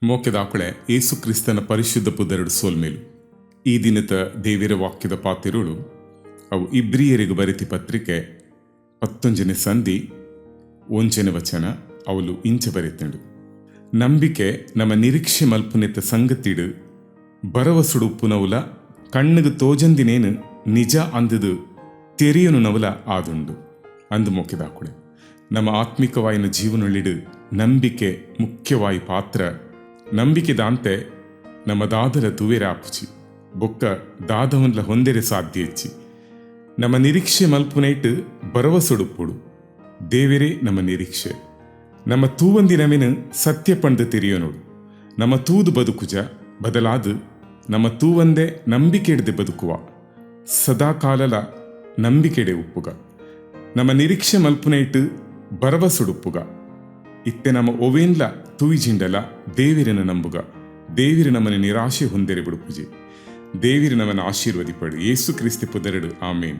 ಮೋಕೆದಾಕಳೆ ಏಸು ಕ್ರಿಸ್ತನ ಪರಿಶುದ್ಧ ಪುದರಡು ಸೋಲ್ಮೇಲು ಈ ದಿನದ ದೇವಿರ ವಾಕ್ಯದ ಪಾತಿರುಳು ಅವು ಇಬ್ರಿಯರಿಗೆ ಬರಿತಿ ಪತ್ರಿಕೆ 11ನೇ ಸಂಧಿ 1ನೇ ವಚನ ಅವಳು ಇಂಚ ಬರೆತಂಡು. ನಂಬಿಕೆ ನಮ್ಮ ನಿರೀಕ್ಷೆ ಮಲ್ಪನೆತ್ತ ಸಂಗತಿಡು ಭರವಸುಡು ಉಪ್ಪುನವುಲ ಕಣ್ಣಿಗೆ ತೋಜಂದಿನೇನು ನಿಜ ಅಂದದು ತೆರೆಯನು ನವಲ ಆದುಂಡು ಅಂದು ಮೋಕೆದಾಕಳೆ. ನಮ್ಮ ಆತ್ಮಿಕವಾಯಿನ ಜೀವನೊಳ್ಳಿಡು ನಂಬಿಕೆ ಮುಖ್ಯವಾಯಿ ಪಾತ್ರ. ನಂಬಿಕೆ ದಾಂತೆ ನಮ್ಮ ದಾದರ ತುವೆರೆ ಆಪುಚಿ ಬೊಕ್ಕ ದಾದವನ್ಲ ಹೊಂದೆರೆ ಸಾಧ್ಯ ಹೆಚ್ಚಿ. ನಮ್ಮ ನಿರೀಕ್ಷೆ ಮಲ್ಪುನೈಟ್ ಭರವಸೊಡುಪ್ಪುಡು ದೇವರೇ ನಮ್ಮ ನಿರೀಕ್ಷೆ. ನಮ್ಮ ತೂವಂದಿನವೆನು ಸತ್ಯ ಪಂಡು ತೆರೆಯೋನೋಡು. ನಮ್ಮ ತೂದು ಬದುಕುಜ ಬದಲಾದು ನಮ್ಮ ತೂವಂದೆ ನಂಬಿಕೆಡ್ದೆ ಬದುಕುವ ಸದಾಕಾಲಲ ನಂಬಿಕೆಡೆ ಉಪ್ಪುಗ. ನಮ್ಮ ನಿರೀಕ್ಷೆ ಮಲ್ಪುನೈಟ್ ಭರವಸೊಡುಪ್ಪುಗ ಇತ್ತೆ ನಮ್ಮ ಒವೇನ್ಲ ತೂಯಿಜಿಂಡಲ ದೇವಿರನ ನಂಬುಗ. ದೇವಿರ ನಮ್ಮನ್ನು ನಿರಾಶೆ ಹೊಂದೆರೆ ಬಿಡುಪುಜಿ. ದೇವಿರ ನಮ್ಮನ್ನು ಆಶೀರ್ವದಿಪಡು. ಯೇಸು ಕ್ರಿಸ್ತ ಪುದರಡು. ಆಮೇನ್.